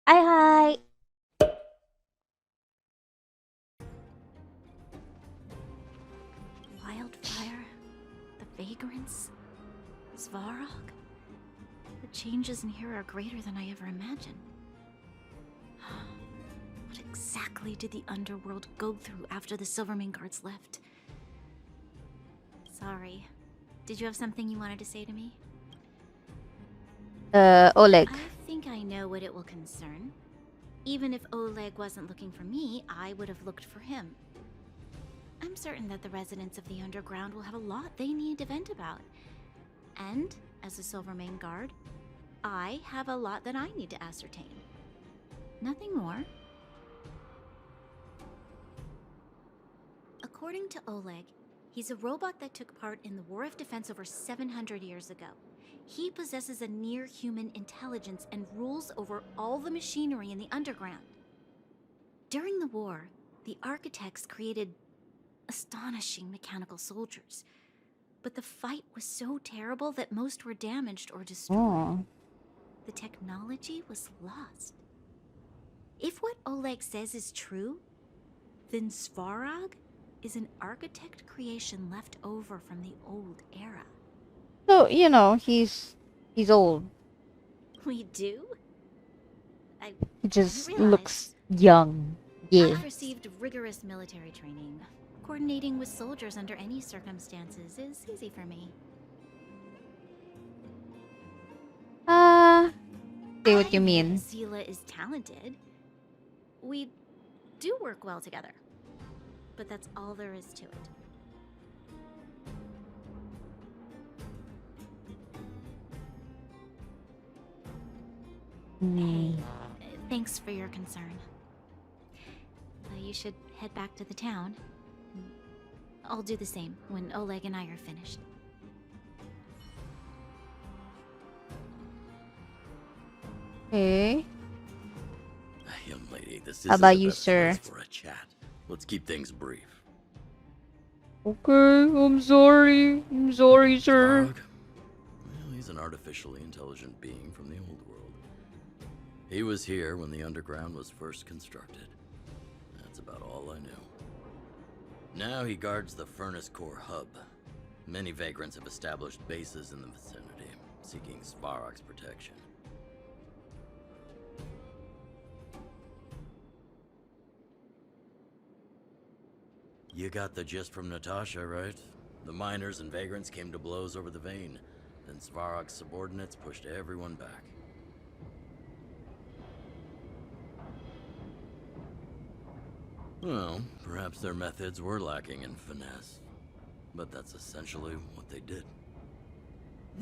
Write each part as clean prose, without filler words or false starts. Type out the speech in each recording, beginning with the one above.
Hi, hi. Wildfire, the vagrants, Svarog. The changes in here are greater than I ever imagined. What exactly did the underworld go through after the Silvermane guards left? Sorry. Did you have something you wanted to say to me? Oleg. I think I know what it will concern. Even if Oleg wasn't looking for me, I would have looked for him. I'm certain that the residents of the underground will have a lot they need to vent about. And, as a Silvermane guard, I have a lot that I need to ascertain. Nothing more. According to Oleg, he's a robot that took part in the War of Defense over 700 years ago. He possesses a near-human intelligence and rules over all the machinery in the underground. During the war, the architects created astonishing mechanical soldiers. But the fight was so terrible that most were damaged or destroyed. Oh. The technology was lost. If what Oleg says is true, then Svarog is an architect creation left over from the old era. So, he's old. We do? He just didn't realize. looks young. Yeah. I've received rigorous military training. Coordinating with soldiers under any circumstances is easy for me. See what you mean. Seela is talented. We do work well together. But that's all there is to it. Hey, thanks for your concern. You should head back to the town. I'll do the same when Oleg and I are finished. Okay. Young lady, this How isn't about the you, best sir? place for a chat. Let's keep things brief. Okay, I'm sorry. I'm sorry, sir. Svarog? Well, he's an artificially intelligent being from the old world. He was here when the underground was first constructed. That's about all I knew. Now he guards the Furnace Core hub. Many vagrants have established bases in the vicinity, seeking Svarog's protection. You got the gist from Natasha, right? The miners and vagrants came to blows over the vein. Then Svarog's subordinates pushed everyone back. Well, perhaps their methods were lacking in finesse. But that's essentially what they did.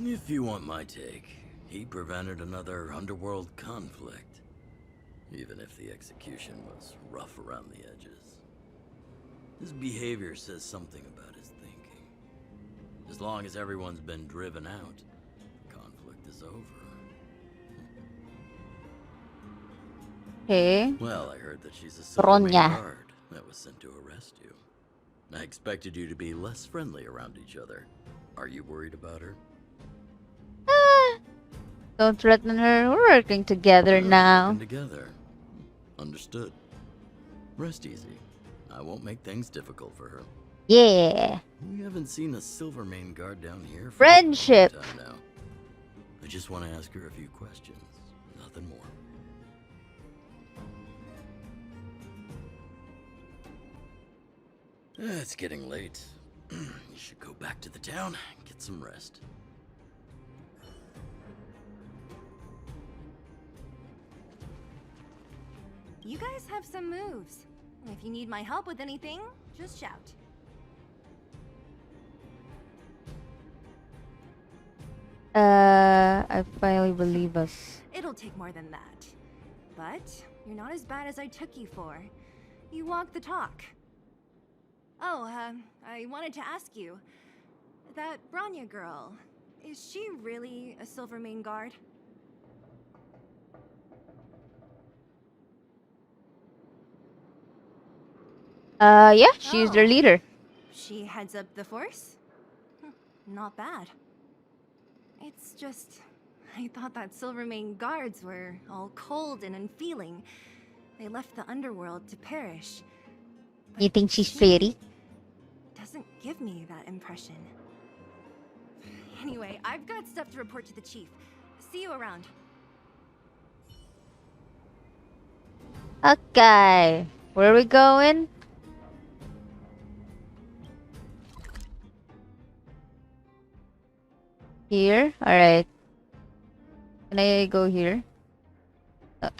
If you want my take, he prevented another underworld conflict. Even if the execution was rough around the edges. His behavior says something about his thinking. As long as everyone's been driven out, the conflict is over. Okay. Well, I heard that she's a Silvermane Ronya. guard that was sent to arrest you. I expected you to be less friendly around each other. Are you worried about her? Don't threaten her. We're working together now. Working together. Understood. Rest easy. I won't make things difficult for her. Yeah. We haven't seen a Silvermane guard down here for Friendship. a long time now. I just want to ask her a few questions. Nothing more. It's getting late. You should go back to the town and get some rest. You guys have some moves. If you need my help with anything, just shout. I finally believe us. It'll take more than that. But you're not as bad as I took you for. You walk the talk. Oh, I wanted to ask you. That Bronya girl, is she really a Silvermane guard? Yeah, she's their Oh. leader. She heads up the force? Not bad. It's just... I thought that Silvermane guards were all cold and unfeeling. They left the underworld to perish. You But think she's she pretty? doesn't give me that impression. Anyway, I've got stuff to report to the chief. See you around. Okay. Where are we going? Here? Alright. Can I go here?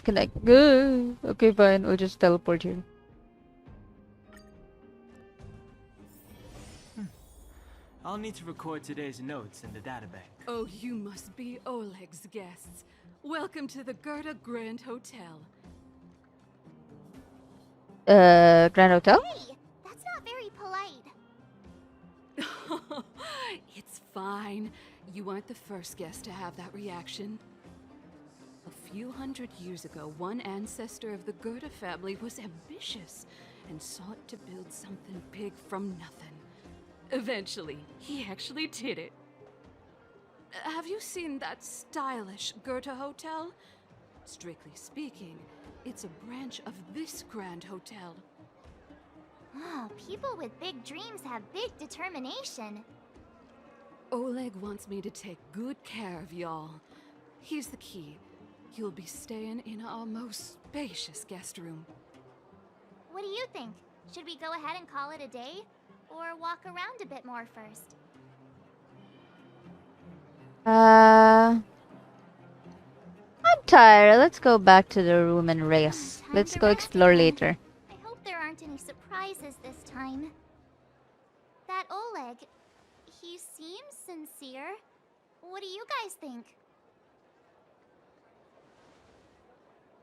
Can I go? Okay, fine. We'll just teleport here. I'll need to record today's notes in the databank. Oh, you must be Oleg's guests. Welcome to the Gerda Grand Hotel. Grand Hotel? Hey, that's not very polite. It's fine. You aren't the first guest to have that reaction. A few hundred years ago, one ancestor of the Gerda family was ambitious and sought to build something big from nothing. Eventually, he actually did it. Have you seen that stylish Gerda Hotel? Strictly speaking, it's a branch of this Grand Hotel. Oh, people with big dreams have big determination. Oleg wants me to take good care of y'all. Here's the key. You'll be staying in our most spacious guest room. What do you think? Should we go ahead and call it a day? Or walk around a bit more first? I'm tired. Let's go back to the room and rest. Time Let's to go rest explore then. later. I hope there aren't any surprises this time. That Oleg, he seems sincere. What do you guys think?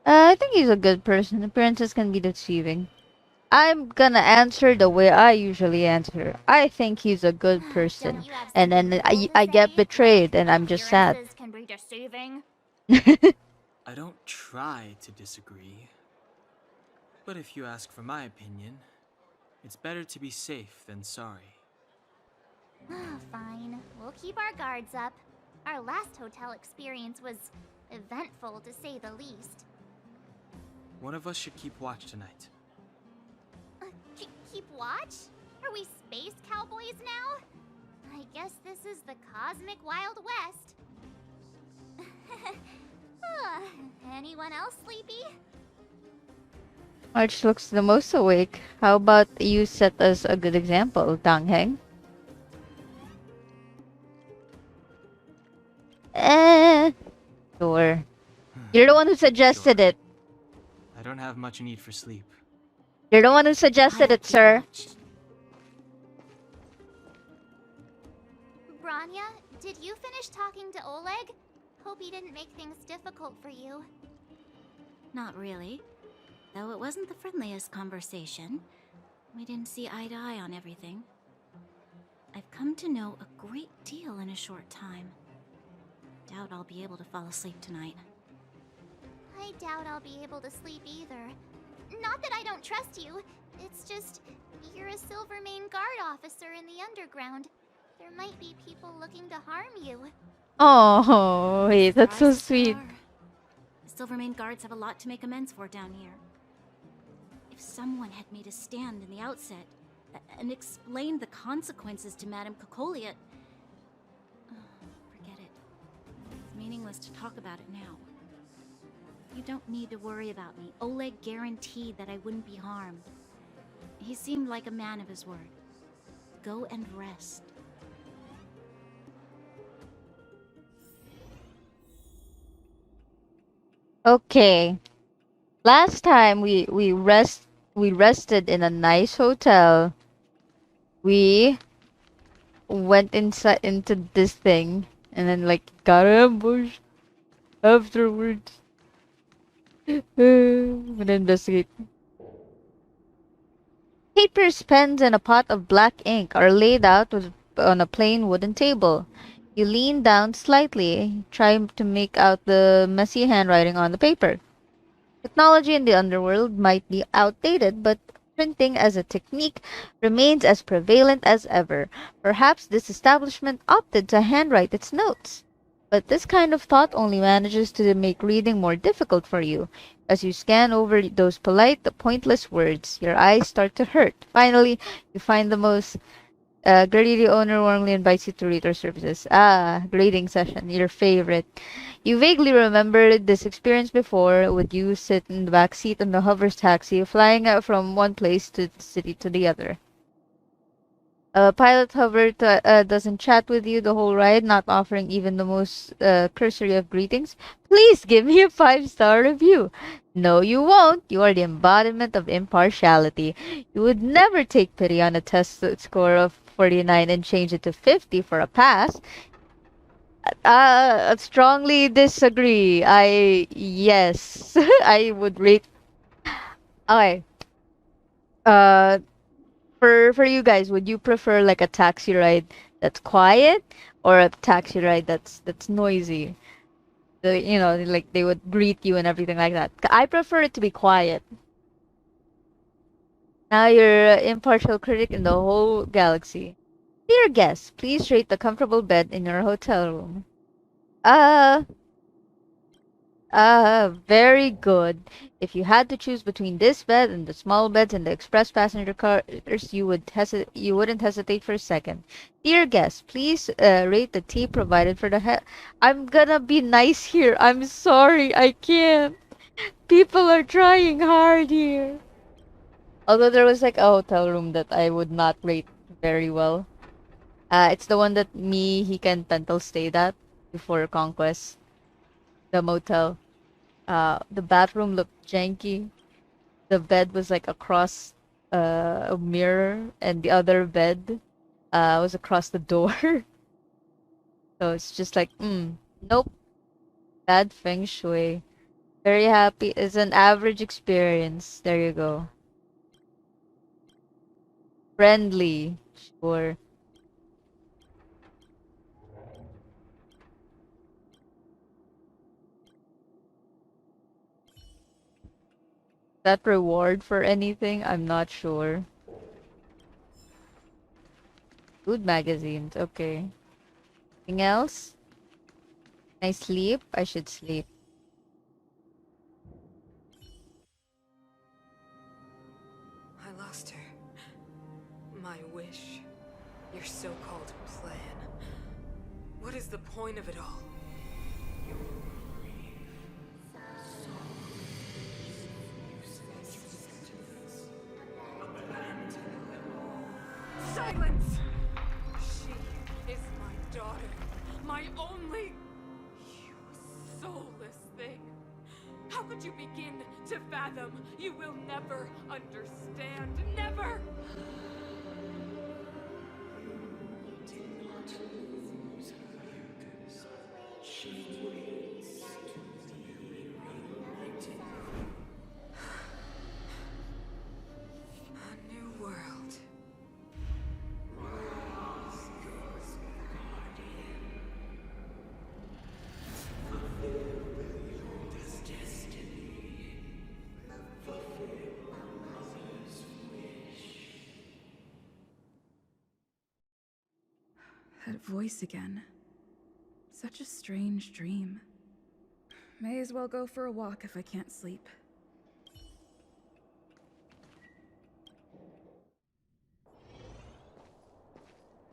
I think he's a good person. Appearances can be deceiving. I'm gonna answer the way I usually answer. I think he's a good person. Don't you have And then something cool to I get say? betrayed and I'm just sad. Appearances can be deceiving. I don't try to disagree. But if you ask for my opinion, it's better to be safe than sorry. Fine. We'll keep our guards up. Our last hotel experience was eventful, to say the least. One of us should keep watch tonight. Keep watch? Are we space cowboys now? I guess this is the cosmic Wild West. Anyone else sleepy? Arch looks the most awake. How about you set us a good example, Dang Heng? Sure. You're the one who suggested Sure. it. I don't have much need for sleep. You're the one who suggested it, sir. Branya, did you finish talking to Oleg? Hope he didn't make things difficult for you. Not really. Though it wasn't the friendliest conversation. We didn't see eye to eye on everything. I've come to know a great deal in a short time. Doubt I'll be able to fall asleep tonight. I doubt I'll be able to sleep either. Not that I don't trust you. It's just, you're a Silvermane guard officer in the underground. There might be people looking to harm you. Oh, wait, that's so Surprise, sweet. Star. The Silvermane guards have a lot to make amends for down here. If someone had made a stand in the outset and explained the consequences to Madame Cocolia, forget it. It's meaningless to talk about it now. You don't need to worry about me. Oleg guaranteed that I wouldn't be harmed. He seemed like a man of his word. Go and rest. Okay. Last time we rested in a nice hotel. We went inside into this thing and then like got ambushed afterwards. I'm gonna investigate. Papers, pens, and a pot of black ink are laid out on a plain wooden table. You lean down slightly, trying to make out the messy handwriting on the paper. Technology in the underworld might be outdated, but printing as a technique remains as prevalent as ever. Perhaps this establishment opted to handwrite its notes. But this kind of thought only manages to make reading more difficult for you. As you scan over those polite, pointless words, your eyes start to hurt. Finally, you find the most greedy owner warmly invites you to read our services. Ah, grading session, your favorite. You vaguely remember this experience before. Would you sit in the back seat on the hover's taxi, flying out from one place to the city to the other? Pilot Hover doesn't chat with you the whole ride, not offering even the most cursory of greetings. Please give me a 5-star review. No, you won't. You are the embodiment of impartiality. You would never take pity on a test score of 49 and change it to 50 for a pass. Strongly disagree. Yes, I would rate. Okay. Uh, for you guys, would you prefer like a taxi ride that's quiet or a taxi ride that's noisy? Like they would greet you and everything like that. I prefer it to be quiet. Now you're an impartial critic in the whole galaxy. Dear guests, please rate the comfortable bed in your hotel room. Uh, very good. If you had to choose between this bed and the small beds in the express passenger cars, you wouldn't hesitate for a second. Dear guests, please rate the tea provided for the I'm gonna be nice here. I'm sorry, I can't. People are trying hard here. Although there was like a hotel room that I would not rate very well. It's the one that me, Hika, and Pentel stayed at before Conquest, the motel. The bathroom looked janky. The bed was like across a mirror, and the other bed was across the door. So it's just like, nope, bad feng shui. Very happy. It's an average experience. There you go. Friendly, sure. That reward for anything? I'm not sure. Food magazines, okay. Anything else? Can I sleep? I should sleep. I lost her. My wish. Your so-called plan. What is the point of it all? Silence! She is my daughter. My only... You soulless thing. How could you begin to fathom? You will never understand. Never! A new world. That voice again. Such a strange dream. May as well go for a walk if I can't sleep.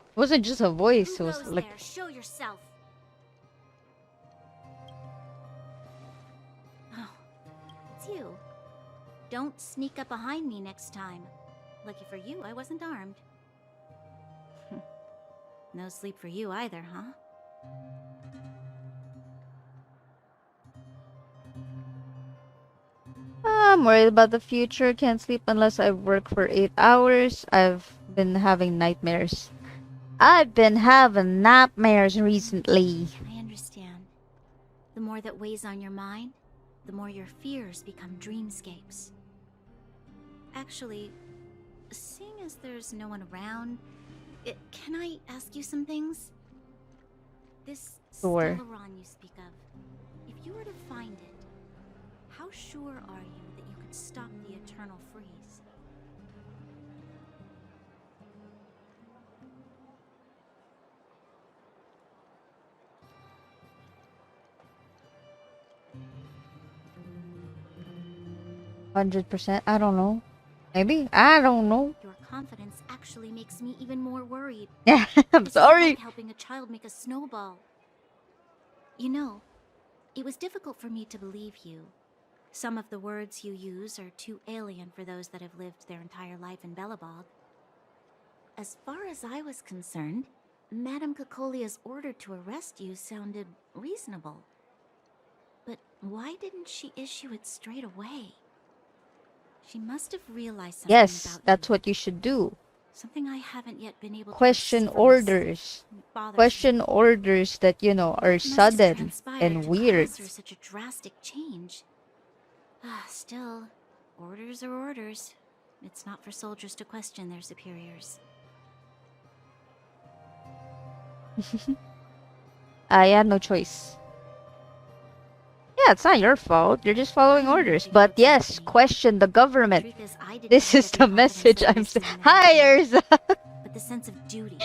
It wasn't just a voice, Who it was goes like there? Show yourself. Oh, it's you. Don't sneak up behind me next time. Lucky for you, I wasn't armed. No sleep for you either, huh? I'm worried about the future. Can't sleep unless I work for 8 hours. I've been having nightmares. I've been having nightmares recently. I understand. The more that weighs on your mind, the more your fears become dreamscapes. Actually, seeing as there's no one around, can I ask you some things? This Sure. Stellaron you speak of, if you were to find it, how sure are you that you could stop the eternal freeze? 100%. I don't know. Maybe. I don't know. Your confidence actually makes me even more worried. Yeah, I'm This is sorry. like helping a child make a snowball. You know, it was difficult for me to believe you. Some of the words you use are too alien for those that have lived their entire life in Belobog. As far as I was concerned, Madame Cocolia's order to arrest you sounded reasonable. But why didn't she issue it straight away? She must have realized something Yes, about that's you. what you should do. Something I haven't yet been able to Question perceive for myself. orders. It bothers me. Question orders that, you know, are What must have sudden transpired and to weird. cause her such a drastic change? Still, orders are orders. It's not for soldiers to question their superiors. I had no choice. Yeah, it's not your fault. You're just following orders. But yes, question the government. Truth is, I didn't This have is every the confidence message that I'm used to saying. be Hi, mandatory, Erza. but the sense of duty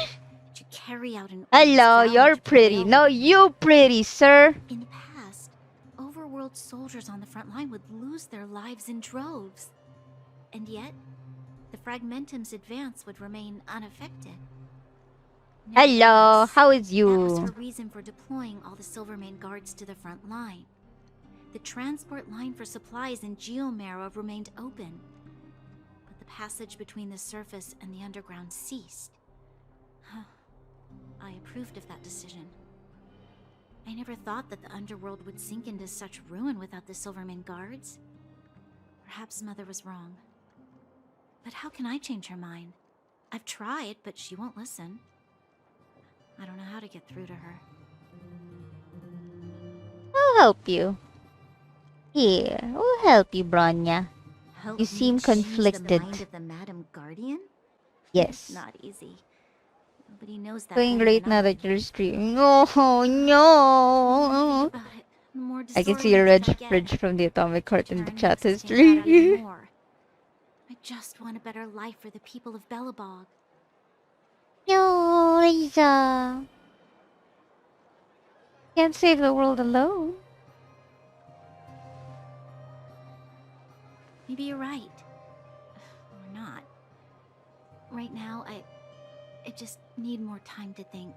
to carry out an Hello, orders you're valid to pretty. prevail No, with me. you pretty, sir. In the past, overworld soldiers on the front line would lose their lives in droves. And yet, the Fragmentum's advance would remain unaffected. Hello, Nevertheless, how is that was her you? reason for deploying all the Silvermane guards to the front line. The transport line for supplies in Geomera remained open, but the passage between the surface and the underground ceased. I approved of that decision. I never thought that the underworld would sink into such ruin without the Silvermane guards. Perhaps Mother was wrong. But how can I change her mind? I've tried, but she won't listen. I don't know how to get through to her. I'll help you. Here, we'll help you, Bronya. Help You me seem change conflicted. the mind of the Madam Guardian? Yes. Not easy. Nobody knows that Doing better great than now I that do. you're streaming. No, The more I no. think about it, the more I can see your disoriented red I get. fridge from the atomic heart in the Turn chat makes us think about it history. more. I just want a better life for the people of Belobog. No, Lisa. Can't save the world alone. Maybe you're right. Or not. Right now, I just need more time to think.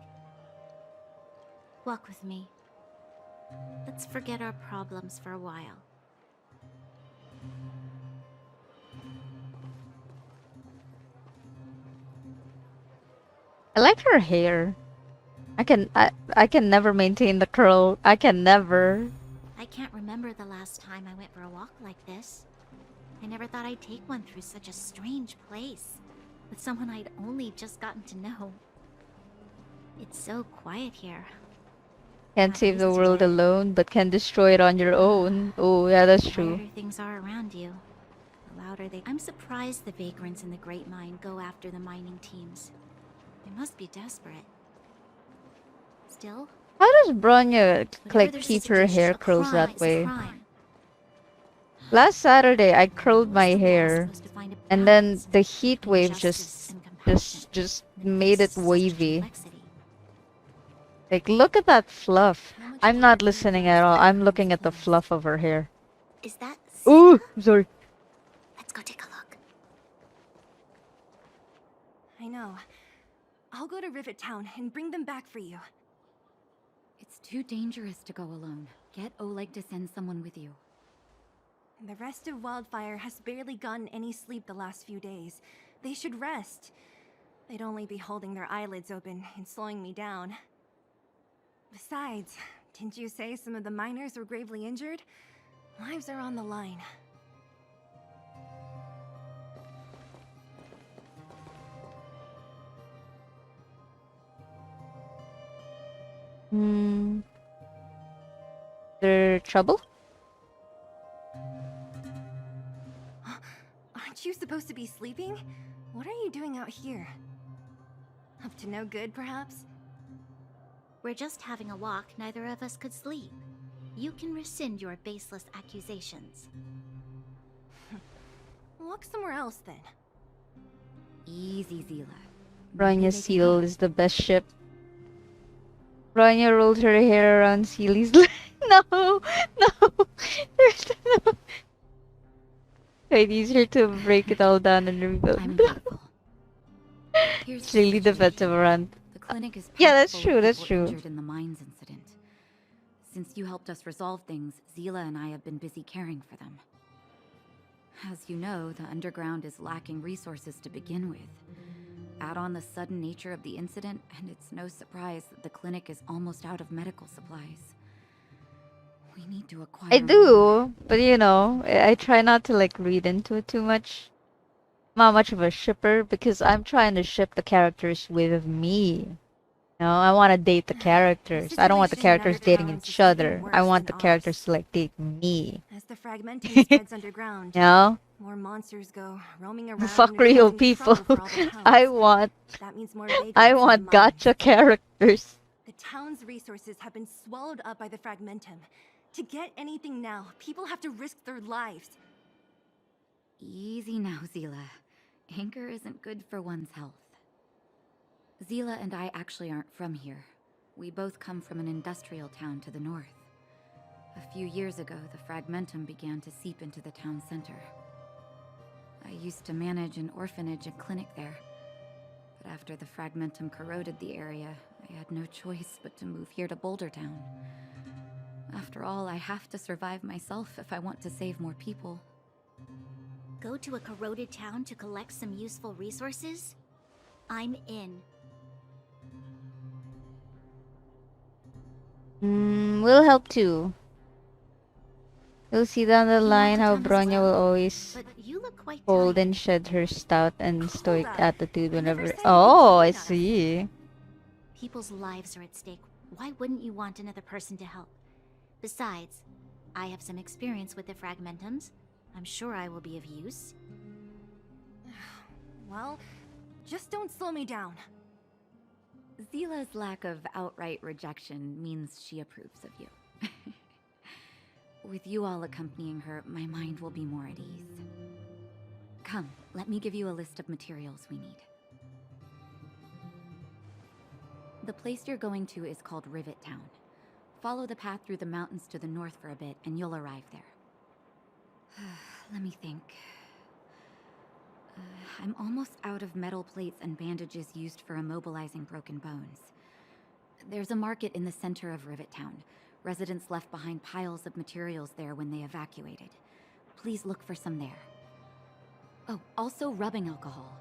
Walk with me. Let's forget our problems for a while. I like her hair. I can never maintain the curl. I can never. I can't remember the last time I went for a walk like this. I never thought I'd take one through such a strange place, with someone I'd only just gotten to know. It's so quiet here. Can't Not save the used to world it. alone, but can destroy it on your own. Oh, yeah, that's The true. quieter things are around you, the louder they... I'm surprised the vagrants in the Great Mine go after the mining teams. They must be desperate. Still, How does Bronya whatever like their keep her situation, hair a curls crime that is a way? crime. Last Saturday I curled How my is the law hair, supposed to find a and then balance the heat between wave justice and compassion just in the made face it of such wavy. complexity? Like, look at that fluff. How much I'm will not it be listening for at us all. to I'm find looking these at the clues? fluff of her hair. Is that Ooh, Sila? I'm sorry. Let's go take a look. I know. I'll go to Rivet Town and bring them back for you. It's too dangerous to go alone. Get Oleg to send someone with you. The rest of Wildfire has barely gotten any sleep the last few days. They should rest. They'd only be holding their eyelids open and slowing me down. Besides, didn't you say some of the miners were gravely injured? Lives are on the line. Hmm. There trouble? Aren't you supposed to be sleeping? What are you doing out here? Up to no good, perhaps? We're just having a walk. Neither of us could sleep. You can rescind your baseless accusations. Walk somewhere else, then. Easy, Zila. Bronya Seal is the best ship. Bronya rolled her hair around Seely's leg. No, no. There's no. It's easier to break it all down and rebuild. I'm grateful. Here's It's the really situation. defensive around. The clinic is Yeah, packed that's full true, of that's people true. injured in the mines incident. Since you helped us resolve things, Zila and I have been busy caring for them. As you know, the underground is lacking resources to begin with. Add on the sudden nature of the incident, and it's no surprise that the clinic is almost out of medical supplies. We need to acquire I more. do, but you know, I try not to like read into it too much. I'm not much of a shipper because I'm trying to ship the characters with me. You know, I want to date the characters. I don't want the situation in characters dating Undergrounds is each even other. I worse want the than characters ours. to like date me. As the fragmentum spreads underground, You know? more monsters go roaming around Fuck and real causing people. trouble for all the I towns. want That means more vagrants I in the want mines. gotcha characters. The town's resources have been swallowed up by the fragmentum. To get anything now, people have to risk their lives. Easy now, Zila. Anger isn't good for one's health. Zila and I actually aren't from here. We both come from an industrial town to the north. A few years ago, the fragmentum began to seep into the town center. I used to manage an orphanage and clinic there. But after the fragmentum corroded the area, I had no choice but to move here to Boulder Town. After all, I have to survive myself if I want to save more people. Go to a corroded town to collect some useful resources? I'm in. We'll help too. You'll see down the You want line to how come as Bronya will well? always But you look quite hold tired. and shed her stout and stoic up. attitude I never whenever. said Oh, I anything about us. see. People's lives are at stake. Why wouldn't you want another person to help? Besides, I have some experience with the fragmentums. I'm sure I will be of use. Well, just don't slow me down. Zila's lack of outright rejection means she approves of you. With you all accompanying her, my mind will be more at ease. Come, let me give you a list of materials we need. The place you're going to is called Rivet Town. Follow the path through the mountains to the north for a bit, and you'll arrive there. Let me think. I'm almost out of metal plates and bandages used for immobilizing broken bones. There's a market in the center of Rivet Town. Residents left behind piles of materials there when they evacuated. Please look for some there. Oh, also rubbing alcohol.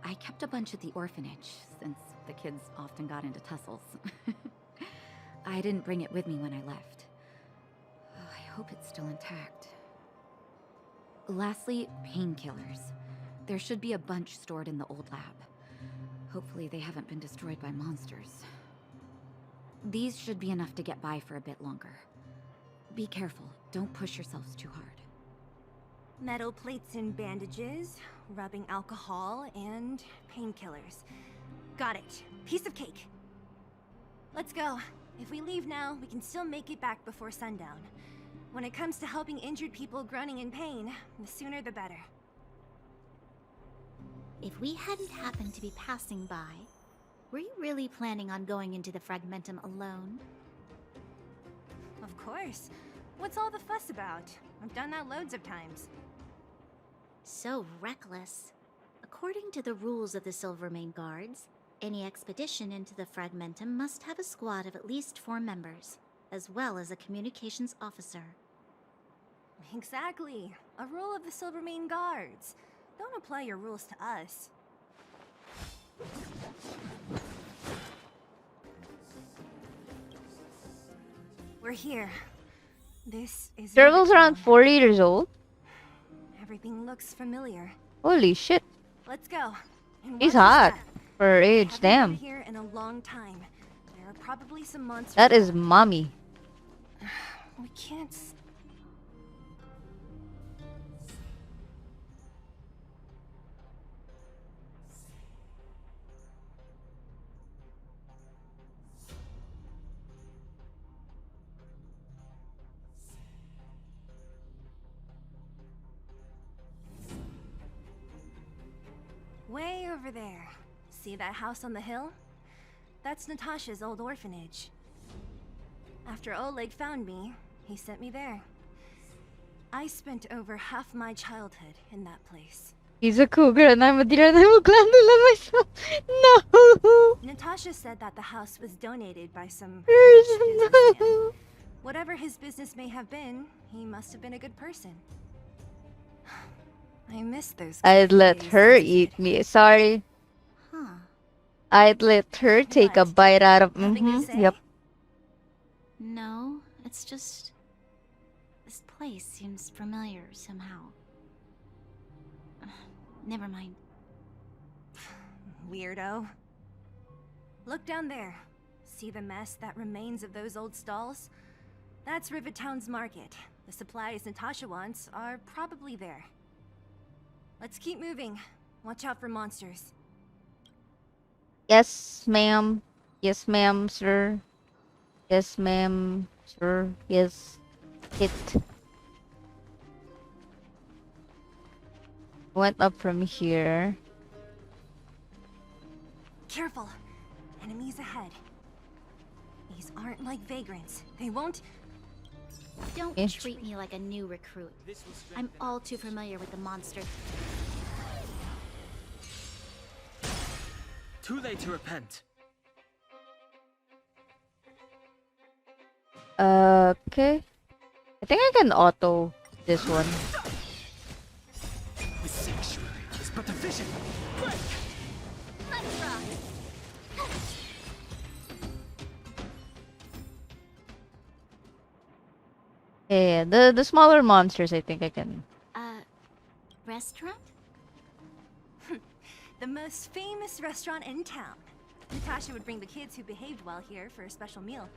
I kept a bunch at the orphanage, since the kids often got into tussles. I didn't bring it with me when I left. Oh, I hope it's still intact. Lastly, painkillers. There should be a bunch stored in the old lab. Hopefully they haven't been destroyed by monsters. These should be enough to get by for a bit longer. Be careful, don't push yourselves too hard. Metal plates and bandages, rubbing alcohol, and painkillers. Got it. Piece of cake. Let's go. If we leave now, we can still make it back before sundown. When it comes to helping injured people groaning in pain, the sooner the better. If we hadn't happened to be passing by, were you really planning on going into the fragmentum alone? Of course. What's all the fuss about? I've done that loads of times. So reckless. According to the rules of the Silvermane Guards, any expedition into the fragmentum must have a squad of at least 4 members, as well as a communications officer. Exactly. A rule of the Silvermane Guards. Don't apply your rules to us. We're here. This is Gerbil's Rivet around Town. 40 years old. Everything looks familiar. Holy shit. Let's go. And He's watch your hot step. for her age, Haven't been damn. here in a long time. There are probably some monsters. That is around. mommy. We can't. Way over there. See that house on the hill? That's Natasha's old orphanage. After Oleg found me, he sent me there. I spent over half my childhood in that place. He's a cougar and I'm a deer and I will gladly let myself. No! Natasha said that the house was donated by some There's rich businessman. no. Whatever his business may have been, he must have been a good person. I miss those. I'd let days her as a eat kid. me. Sorry. Huh. I'd let her take a What? bite out of. Nothing to say? Yep. No, it's just. This place seems familiar somehow. Never mind. Weirdo. Look down there. See the mess that remains of those old stalls? That's Rivet Town's market. The supplies Natasha wants are probably there. Let's keep moving. Watch out for monsters. Yes, ma'am. Yes, ma'am, sir. Yes, ma'am, sir. Yes. It went up from here. Careful. Enemies ahead. These aren't like vagrants. They won't. Don't Eh. treat me like a new recruit. I'm all too familiar with the monster. Too late to repent. Okay. I think I can auto this one. The sanctuary is but a vision. Break! Let's rock! Yeah, the smaller monsters I think I can. Restaurant? The most famous restaurant in town. Natasha would bring the kids who behaved well here for a special meal.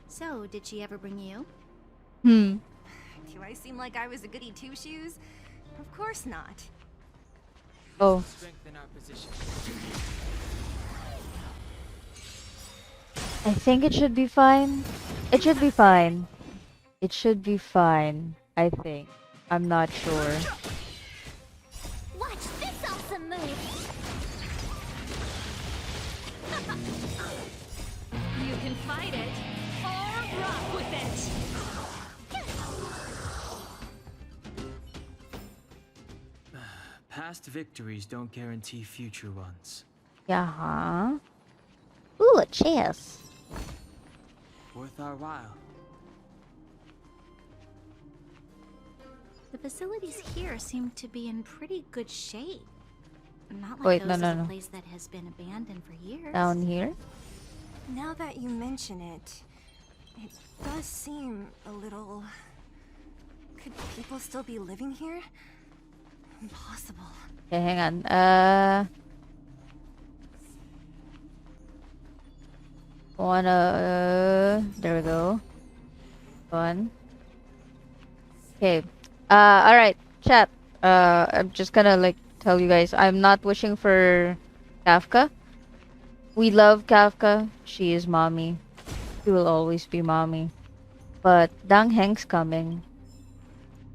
So, did she ever bring you? Hmm. Do I seem like I was a goody two-shoes? Of course not. Oh. Strengthen our position. I think it should be fine. It should be fine. It should be fine. I think. I'm not sure. Watch this awesome move! You can fight it or rock with it. Past victories don't guarantee future ones. Yeah, huh? Ooh, a chess. Worth our while. The facilities here seem to be in pretty good shape. Not like Wait, those no, of no, a no. place that has been abandoned for years. Down here? Now that you mention it, it does seem a little... Could people still be living here? Impossible. Okay, hang on. There we go. One. Okay. Alright, chat. I'm just gonna like tell you guys, I'm not wishing for Kafka. We love Kafka. She is mommy. She will always be mommy. But Dang Heng's coming.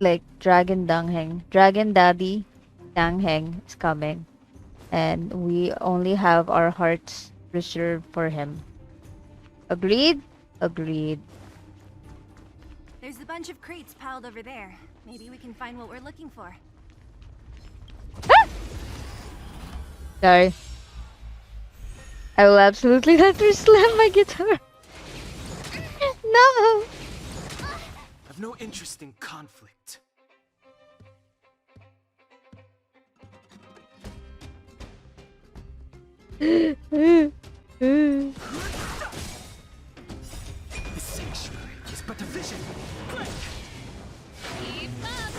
Like Dragon Dang Heng. Dragon Daddy Dang Heng is coming. And we only have our hearts reserved for him. Agreed? Agreed. There's a bunch of crates piled over there. Maybe we can find what we're looking for. Sorry. I will absolutely let her slam my guitar. No! I've no interest in conflict. The sanctuary is but a vision. Break! Keep up.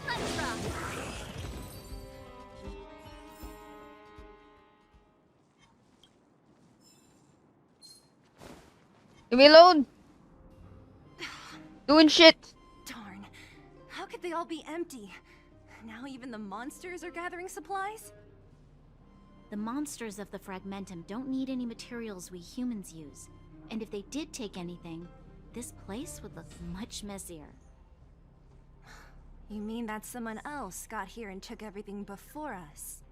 Let's rock! Leave me alone! Doing shit! Darn. How could they all be empty? Now even the monsters are gathering supplies? The monsters of the Fragmentum don't need any materials we humans use. And if they did take anything, this place would look much messier. You mean that someone else got here and took everything before us?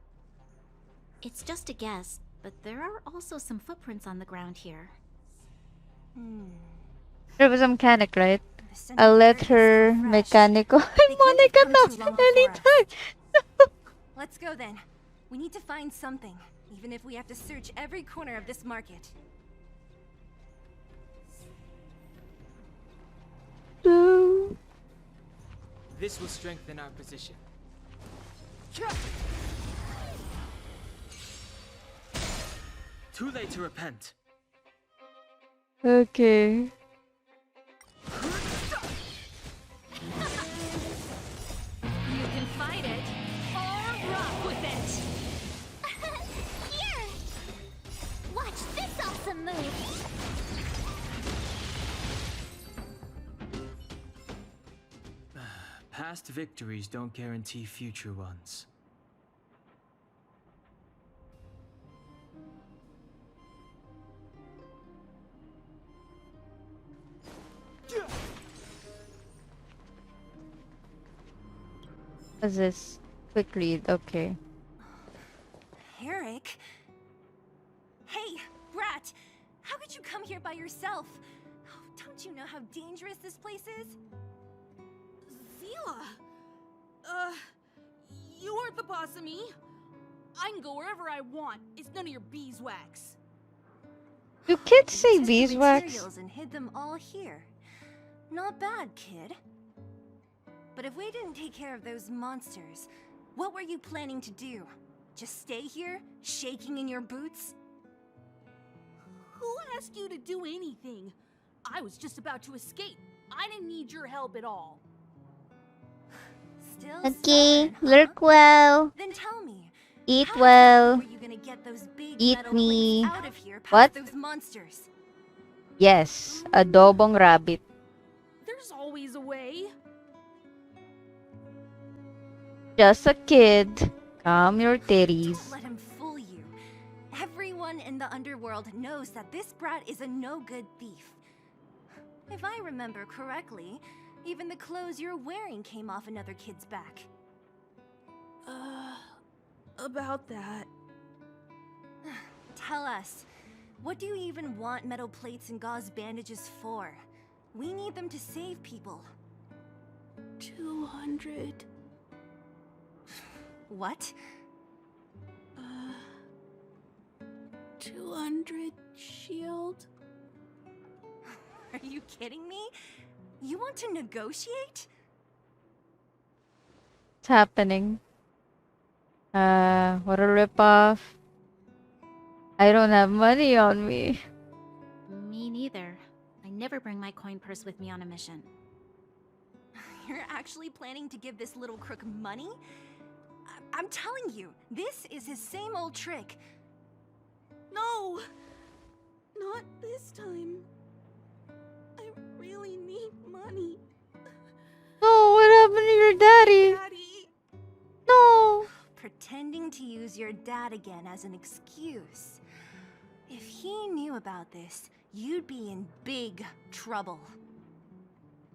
It's just a guess, but there are also some footprints on the ground here. There was a mechanic, right? The scent I'll of let dirt is her so fresh. mechanical. They can't have Monica come too knocks long before us. anytime. Let's go then. We need to find something, even if we have to search every corner of this market. This will strengthen our position. Too late to repent. Okay. You can fight it, or rock with it! Here! Watch this awesome move! Past victories don't guarantee future ones. What's this? Quick read. Okay. Eric? Hey, Brat! How could you come here by yourself? Oh, don't you know how dangerous this place is? Zila! You aren't the boss of me. I can go wherever I want. It's none of your beeswax. Do kids We say took the beeswax? materials and hid them all here. Not bad, kid. But if we didn't take care of those monsters, what were you planning to do? Just stay here, shaking in your boots? Who asked you to do anything? I was just about to escape. I didn't need your help at all. Still Okay, stubborn, huh? lurk well. Then tell me, Eat how well. exactly were you gonna get those big Eat metal me. plates out of here past What? those monsters? Yes, adobong rabbit. There's always a way. Just a kid. Calm your Don't titties. let him fool you. Everyone in the underworld knows that this brat is a no-good thief. If I remember correctly, even the clothes you're wearing came off another kid's back. About that. Tell us, what do you even want metal plates and gauze bandages for? We need them to save people. 200. What? 200 shield. Are you kidding me? You want to negotiate? What's happening? What a ripoff. I don't have money on me. Me neither. I never bring my coin purse with me on a mission. You're actually planning to give this little crook money? I'm telling you, this is his same old trick. No! Not this time. I really need money. No, what happened to your daddy? Daddy! No. Pretending to use your dad again as an excuse. If he knew about this, you'd be in big trouble.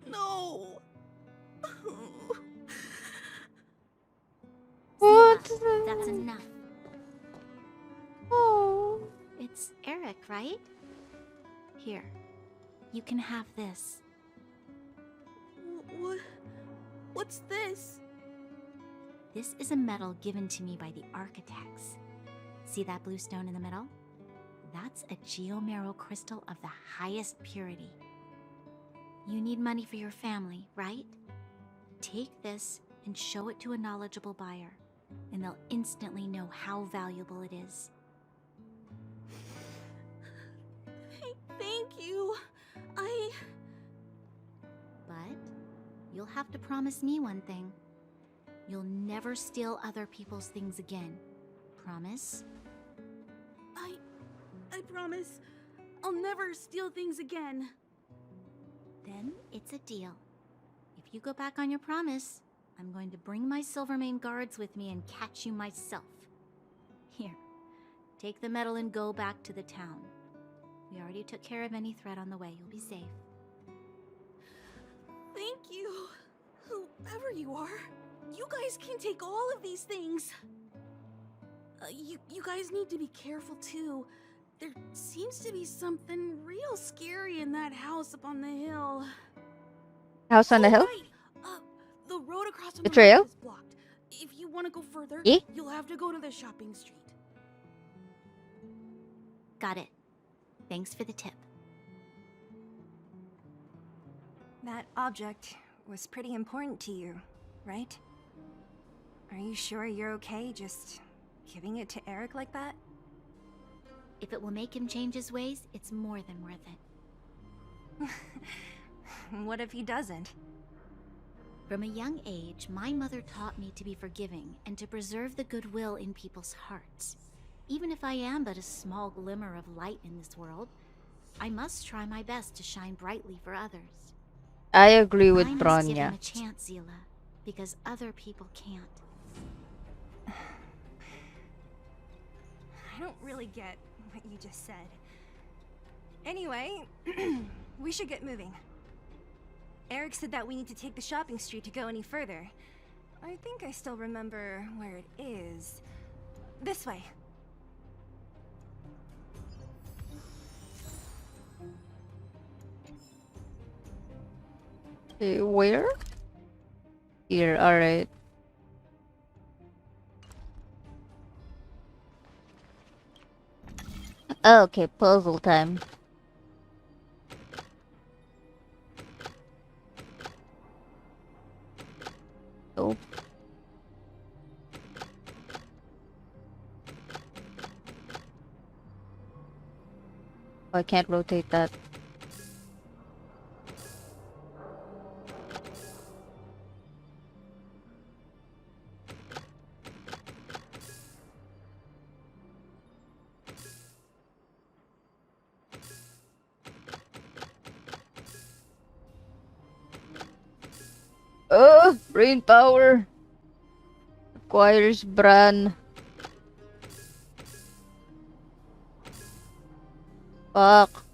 No! What? Zila, that's enough. Oh. It's Eric, right? Here. You can have this. What's this? This is a medal given to me by the architects. See that blue stone in the middle? That's a geomarrow crystal of the highest purity. You need money for your family, right? Take this and show it to a knowledgeable buyer, and they'll instantly know how valuable it is. Thank you. But you'll have to promise me one thing. You'll never steal other people's things again. Promise? I promise. I'll never steal things again. Then it's a deal. If you go back on your promise, I'm going to bring my Silvermane guards with me and catch you myself. Here, take the medal and go back to the town. We already took care of any threat on the way. You'll be safe. Thank you. Whoever you are, you guys can take all of these things. You guys need to be careful too. There seems to be something real scary in that house up on the hill. House on the hill? Right. The road across from The the trail? market is blocked. If you want to go further, Eh? you'll have to go to the shopping street. Got it. Thanks for the tip. That object was pretty important to you, right? Are you sure you're okay just giving it to Eric like that? If it will make him change his ways, it's more than worth it. What if he doesn't? From a young age, my mother taught me to be forgiving and to preserve the goodwill in people's hearts. Even if I am but a small glimmer of light in this world, I must try my best to shine brightly for others. I agree with I must give him Bronya. a chance, Zila, because other people can't. I don't really get what you just said. Anyway, we should get moving. Eric said that we need to take the shopping street to go any further. I think I still remember where it is. This way. Where? Here, alright. Okay, puzzle time. Oh. I can't rotate that. Brain power. Acquires Bran. Fuck.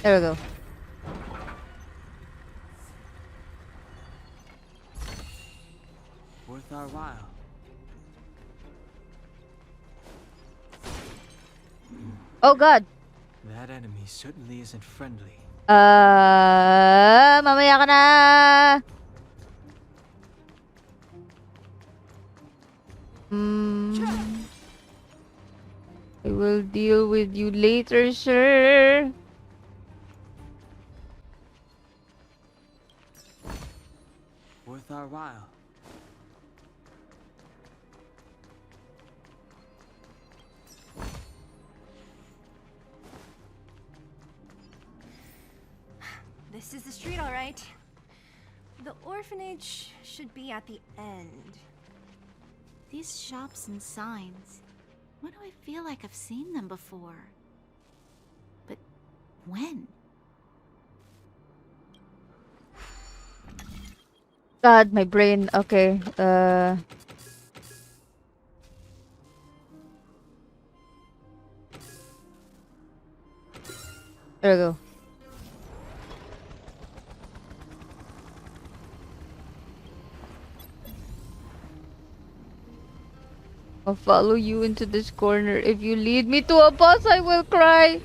There we go. Worth our while. Oh god. That enemy certainly isn't friendly. Mamaya ka na. I will deal with you later, sir. Worth our while. This is the street, all right. The orphanage should be at the end. These shops and signs. Why do I feel like I've seen them before? But when? God, my brain. Okay. There we go. I'll follow you into this corner. If you lead me to a boss, I will cry.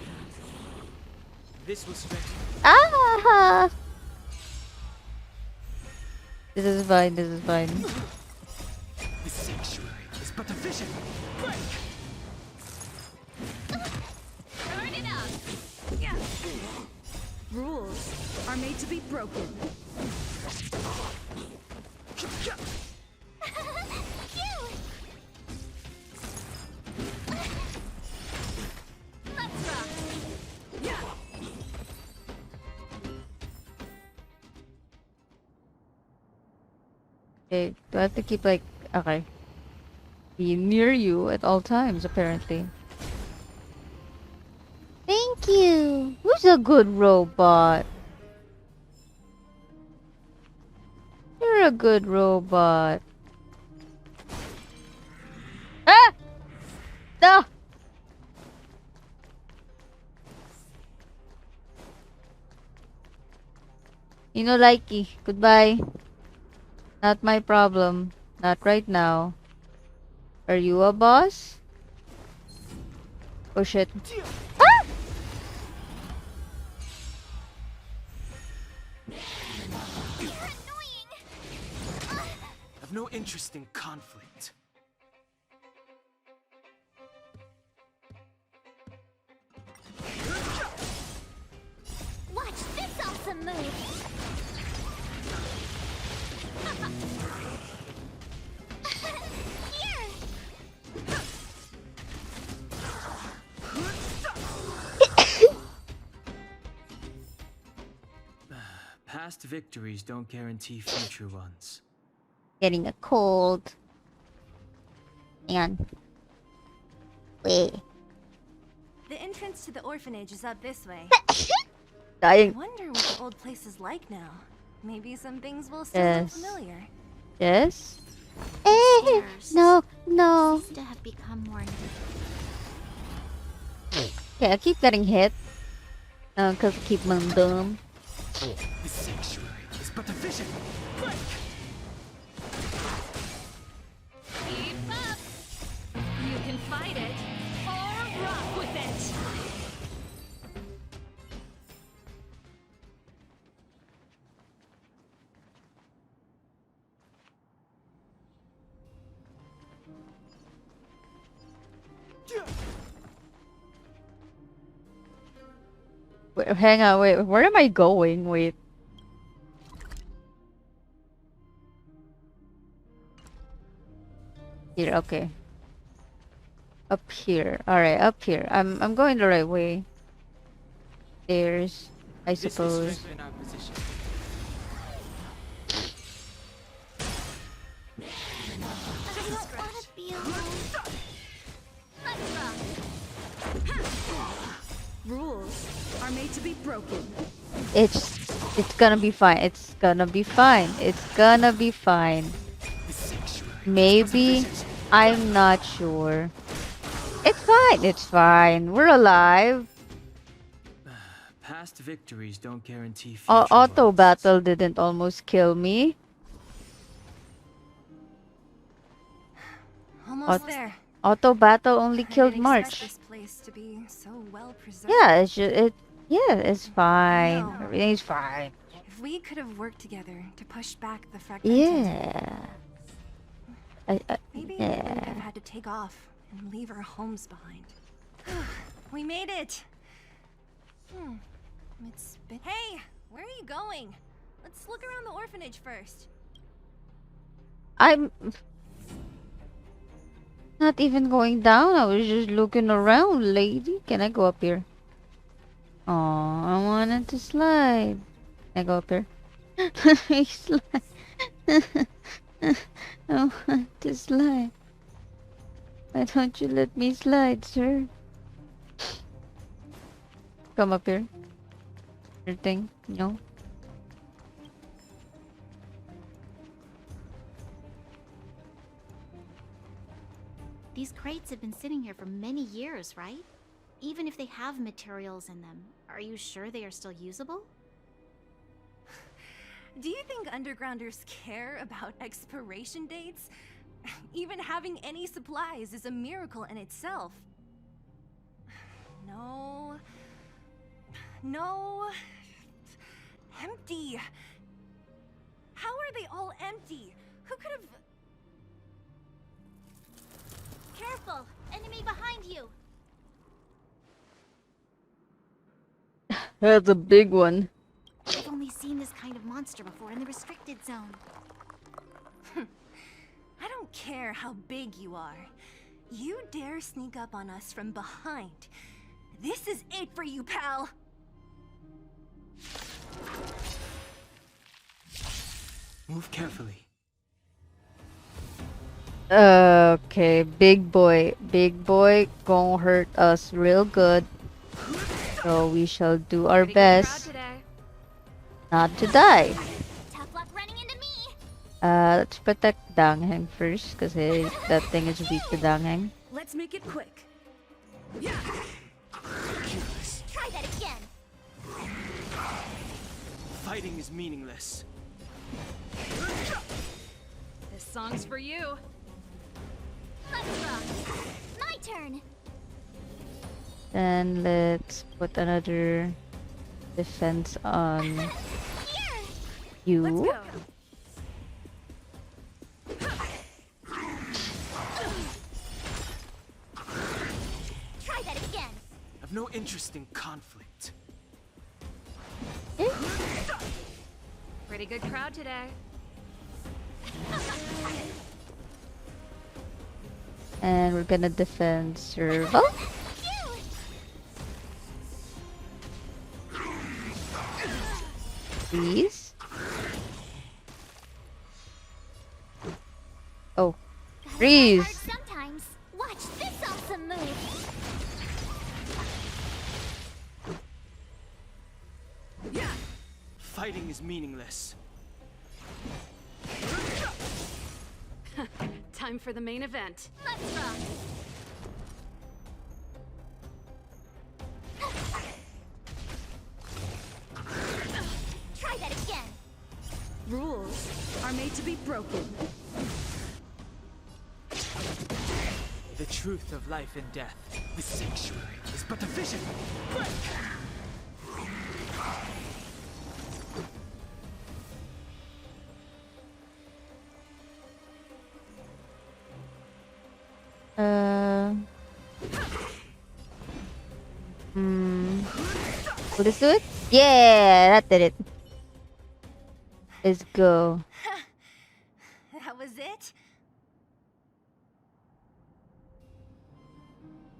This was strange. Ah! This is fine. This is fine. The sanctuary is but a vision. Break! Turn it up! Yeah. Rules are made to be broken. Let's rock! Yeah. Okay, do I have to keep like... Okay. Be near you at all times, apparently. Thank you! Who's a good robot? You're You're a good robot. Ah! No! You know, likey. Goodbye. Not my problem. Not right now. Are you a boss? Oh shit. Ah! I've no interest in conflict. Watch this awesome move! Here! Past victories don't guarantee future ones. Getting a cold. And wait. The entrance to the orphanage is up this way. I Dying. wonder what the old place is like now. Maybe some things will still look Yes. familiar. Yes. Eh, no, no. Seems to have become more. Okay, I keep getting hit. Cause I keep my dumb. The sanctuary is but a vision. Break! Keep up! You can fight it, or rock with it! Wait, hang on, wait, where am I going? Wait. Here, okay. Up here. Alright, up here. I'm going the right way. There's I This will suppose. strengthen our position. I don't want to be alone. Let's rock. Rules are made to be broken. It's gonna be fine. It's gonna be fine. It's gonna be fine. The sanctuary. Maybe. I'm not sure. It's fine. It's fine. We're alive. Past victories don't guarantee future Auto ones. battle didn't almost kill me. Almost there. Auto battle only I killed didn't expect March. this place to be so well preserved. Yeah, it's fine. No. Everything's fine. If we could have worked together to push back the fragmented. Yeah. Maybe we yeah. wouldn't have had to take off and leave our homes behind. We made it. It's been. Hey, where are you going? Let's look around the orphanage first. I'm not even going down. I was just looking around, lady. Can I go up here? Oh, I wanted to slide. Can I go up here? Let me slide. I want to slide. Why don't you let me slide, sir? Come up here. Your thing, no? These crates have been sitting here for many years, right? Even if they have materials in them, are you sure they are still usable? Do you think undergrounders care about expiration dates? Even having any supplies is a miracle in itself. No. No. Empty. How are they all empty? Who could have... Careful! Enemy behind you! That's a big one. I've only seen this kind of monster before in the restricted zone. I don't care how big you are. You dare sneak up on us from behind. This is it for you, pal! Move carefully. Okay, big boy gonna hurt us real good. So we shall do our best not to die. Tough luck running into me! Let's protect Dangheng first, because that thing is weak to Dangheng. Let's make it quick. Try that again. Fighting is meaningless. This song's for you. Let's rock. My turn. Then let's put another defense on you. Let's go. Try that again. I've no interest in conflict. Pretty good crowd today. And we're gonna defend Serval. Please. Oh. Freeze! Sometimes. Watch this awesome move. Fighting is meaningless. Time for the main event. Let's rock. Try that again. Rules are made to be broken. The truth of life and death. The sanctuary is but a vision. Will this do it? Yeah, that did it. Let's go. That was it?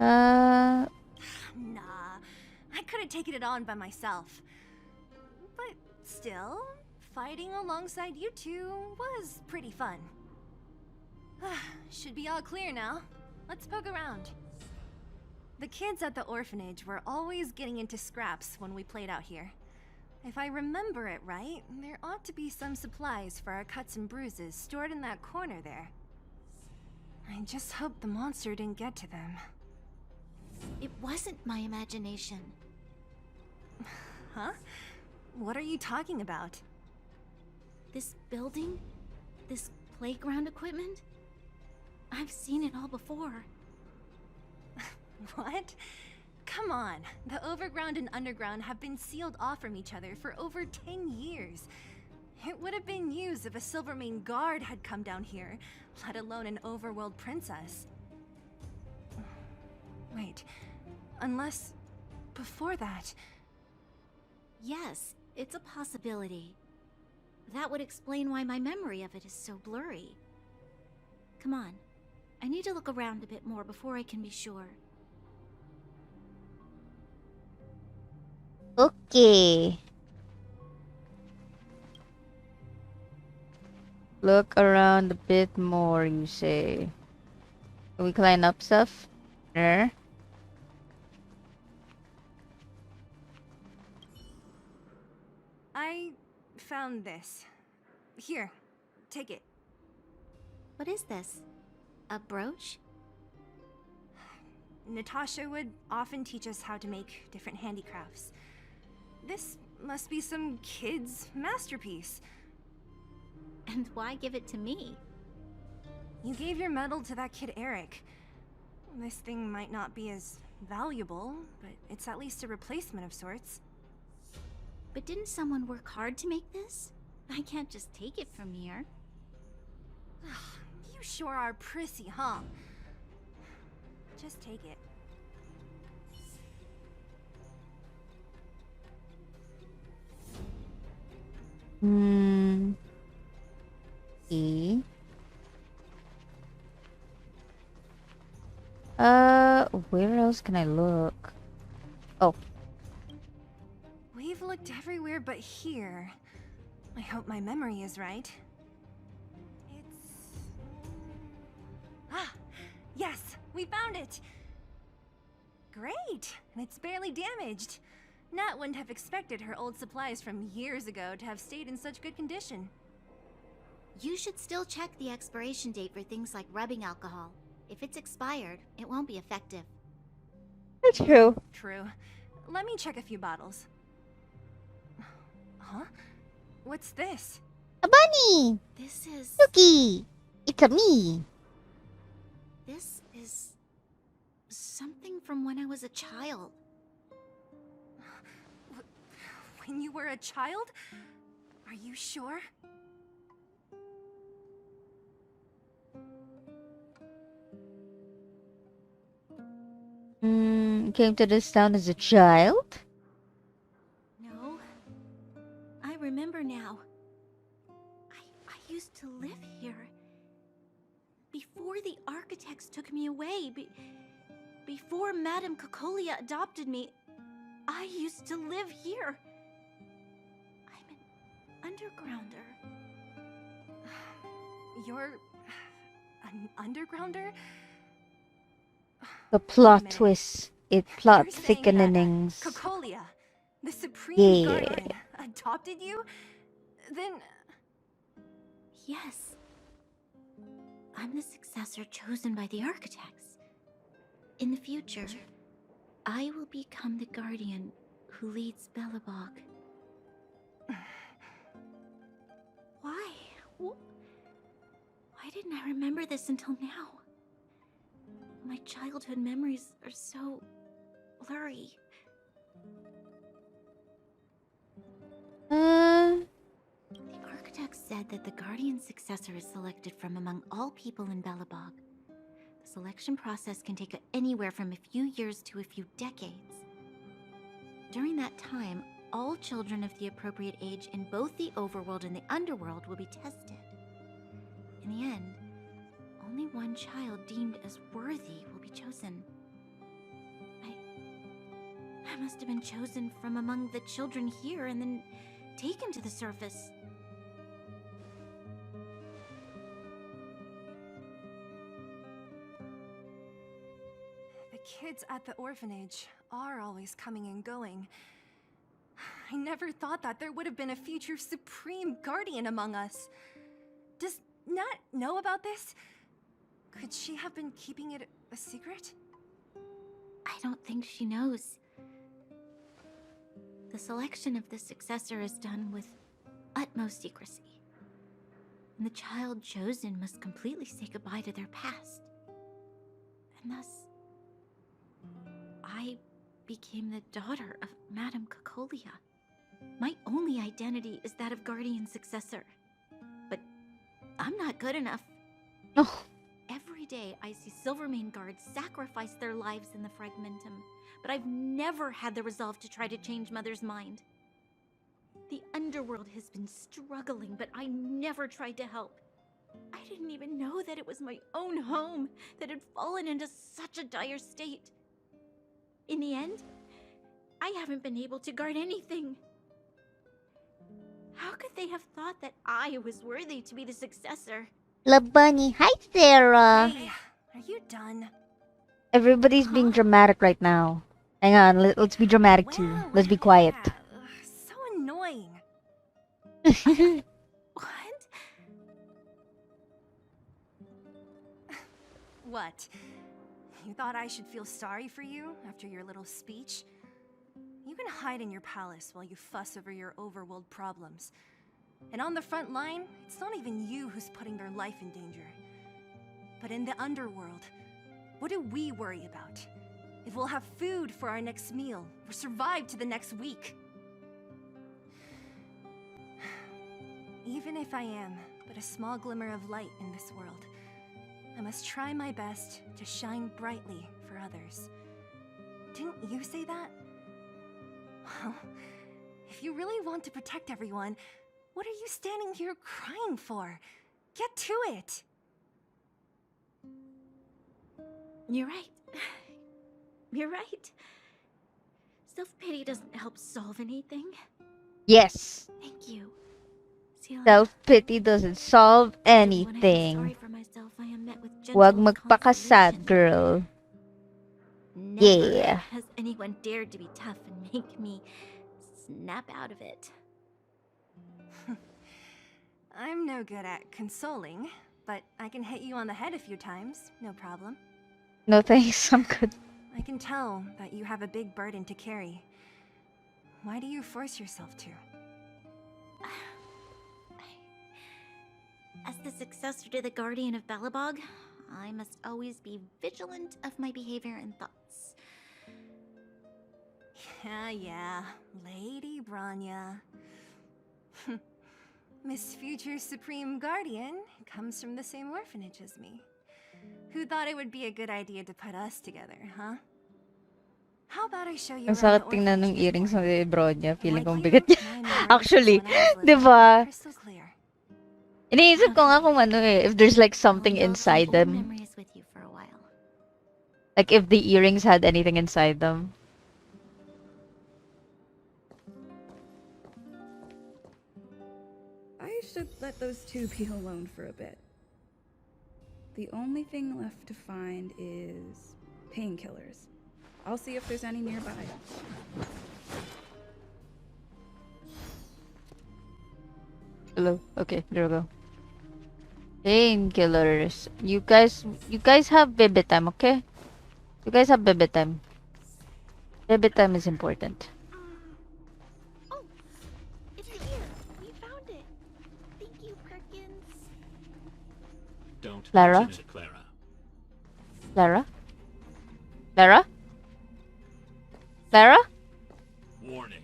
Uh, Nah, I could have taken it on by myself. But still, fighting alongside you two was pretty fun. Should be all clear now. Let's poke around. The kids at the orphanage were always getting into scraps when we played out here. If I remember it right, there ought to be some supplies for our cuts and bruises stored in that corner there. I just hope the monster didn't get to them. It wasn't my imagination. Huh? What are you talking about? This building? This playground equipment? I've seen it all before. What? Come on. The overground and underground have been sealed off from each other for over 10 years. It would have been used if a Silvermane guard had come down here, let alone an overworld princess. Wait, unless before that... Yes, it's a possibility. That would explain why my memory of it is so blurry. Come on. I need to look around a bit more before I can be sure. okay. Look around a bit more, you say. Can we climb up stuff? There. I found this. Here, take it. What is this? A brooch? Natasha would often teach us how to make different handicrafts. This must be some kid's masterpiece. And why give it to me? You gave your medal to that kid Eric. This thing might not be as valuable, but it's at least a replacement of sorts. But didn't someone work hard to make this? I can't just take it from here. You sure are prissy, huh? Just take it. E. Where else can I look? Oh, We've looked everywhere but here. I hope my memory is right. It's... Ah! Yes! We found it! Great! And it's barely damaged. Nat wouldn't have expected her old supplies from years ago to have stayed in such good condition. You should still check the expiration date for things like rubbing alcohol. If it's expired, it won't be effective. That's true. True. Let me check a few bottles. Huh? What's this? A bunny! This is... Yuki! It's a me! This is... something from when I was a child. When you were a child? Are you sure? Came to this town as a child? No. I remember now. I used to live here. Before the architects took me away, before Madame Cocolia adopted me, I used to live here. I'm an undergrounder. You're... an undergrounder? The plot minute. twist. It plot You're saying that thickenings. Cocolia, the Supreme Yeah. Guardian, adopted you? Then... Yes. I'm the successor chosen by the architects. In the future, I will become the guardian who leads Belobog. Why? Why didn't I remember this until now? My childhood memories are so blurry. The architect said that the guardian successor is selected from among all people in Belobog. The selection process can take anywhere from a few years to a few decades. During that time, all children of the appropriate age in both the overworld and the underworld will be tested. In the end, only one child deemed as worthy will be chosen. I must have been chosen from among the children here and then taken to the surface. The kids at the orphanage are always coming and going. I never thought that there would have been a future Supreme Guardian among us. Does Nat know about this? Could she have been keeping it a secret? I don't think she knows. The selection of the successor is done with utmost secrecy. And the child chosen must completely say goodbye to their past. And thus, I became the daughter of Madame Cocolia. My only identity is that of guardian successor. But I'm not good enough. Oh. Every day I see Silvermane guards sacrifice their lives in the Fragmentum, but I've never had the resolve to try to change Mother's mind. The underworld has been struggling, but I never tried to help. I didn't even know that it was my own home that had fallen into such a dire state. In the end, I haven't been able to guard anything. How could they have thought that I was worthy to be the successor? La Bunny. Hi, Sarah. Hey, are you done? Everybody's being dramatic right now. Hang on, let's be dramatic too. Well, Let's be quiet. yeah, so annoying. What? What? You thought I should feel sorry for you after your little speech? You can hide in your palace while you fuss over your overworld problems. And on the front line, it's not even you who's putting their life in danger. But in the underworld, what do we worry about? If we'll have food for our next meal, or survive to the next week. Even if I am but a small glimmer of light in this world, I must try my best to shine brightly for others. Didn't you say that? Well, if you really want to protect everyone, what are you standing here crying for? Get to it! You're right. You're right. Self-pity doesn't help solve anything. Yes. Thank you. Celia. Self-pity doesn't solve When I feel anything. sorry for myself, I am met with gentle Huwag magpakasad, consolation. girl. Never Yeah. has anyone dared to be tough and make me snap out of it. I'm no good at consoling, but I can hit you on the head a few times, no problem. No thanks, I'm good. I can tell that you have a big burden to carry. Why do you force yourself to? As the successor to the Guardian of Belobog, I must always be vigilant of my behavior and thoughts. Yeah, Lady Bronya. Miss Future Supreme Guardian comes from the same orphanage as me. Who thought it would be a good idea to put us together, huh? How about I show you Ang around sakit the tingnan orphanage ng earrings this morning? ng Bronya. Feeling Like kong you, bigat niya. my memory Actually, from when I was di little ba? are crystal clear. Iniisip ko nga kung ano eh, if there's like something I'll indulge in inside old them. memories with you for a while. Like if the earrings had anything inside them. I should let those two be alone for a bit. The only thing left to find is painkillers. I'll see if there's any nearby. Hello. Okay, there we go. Painkillers. You guys have baby time, okay? You guys have baby time. Baby time is important. Oh, it's here. We found it. Thank you, Perkins. Don't Clara? mention it, Clara. Clara? Clara? Clara? Warning.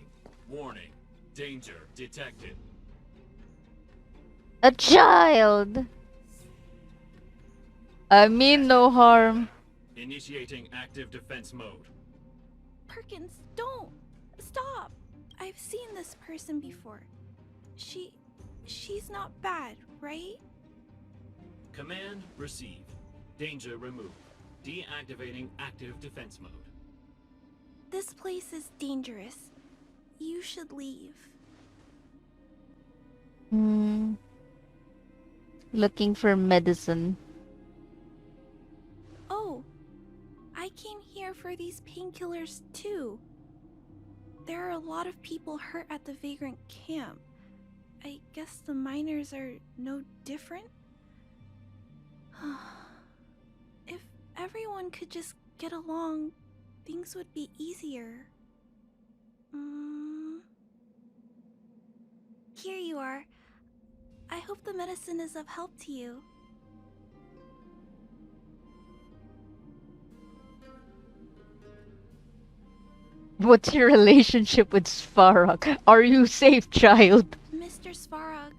Warning. Danger detected. A child! I mean no harm. Initiating active defense mode. Perkins, don't! Stop! I've seen this person before. She's not bad, right? Command received. Danger removed. Deactivating active defense mode. This place is dangerous. You should leave. Looking for medicine. Oh, I came here for these painkillers too. There are a lot of people hurt at the Vagrant camp. I guess the miners are no different? If everyone could just get along, things would be easier. Here you are. I hope the medicine is of help to you. What's your relationship with Svarog? Are you safe, child? Mr. Svarog,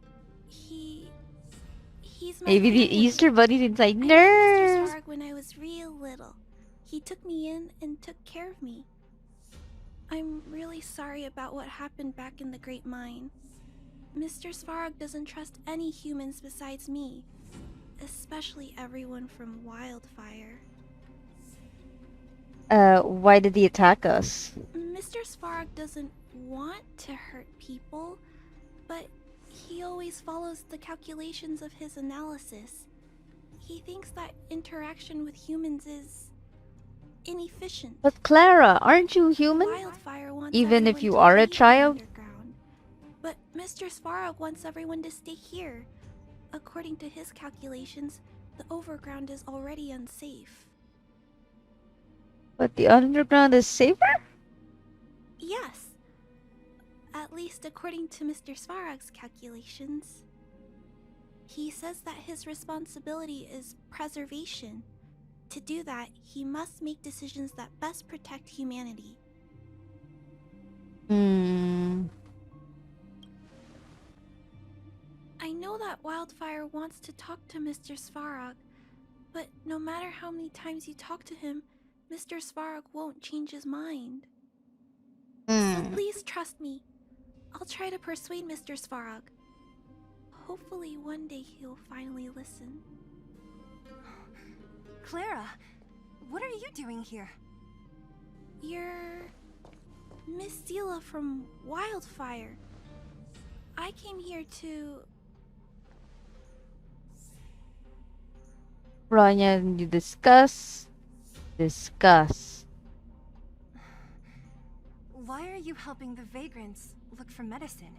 he's my Maybe the family. Easter Bunny's inside. I met Mr. Nurse! Svarog when I was real little. He took me in and took care of me. I'm really sorry about what happened back in the Great Mine. Mr. Svarog doesn't trust any humans besides me, especially everyone from Wildfire. Why did he attack us? Mr. Svarog doesn't want to hurt people, but he always follows the calculations of his analysis. He thinks that interaction with humans is inefficient. But Clara, aren't you human? Wildfire wants Even if everyone you to are a leave the child? underground. But Mr. Svarog wants everyone to stay here. According to his calculations, the overground is already unsafe. But the underground is safer? Yes. At least according to Mr. Svarog's calculations. He says that his responsibility is preservation. To do that, he must make decisions that best protect humanity. I know that Wildfire wants to talk to Mr. Svarog, but no matter how many times you talk to him, Mr. Svarog won't change his mind. So please trust me. I'll try to persuade Mr. Svarog. Hopefully one day he'll finally listen. Clara, what are you doing here? You're Miss Zila from Wildfire. I came here to... Bronya, you discuss. Discuss. Why are you helping the vagrants look for medicine?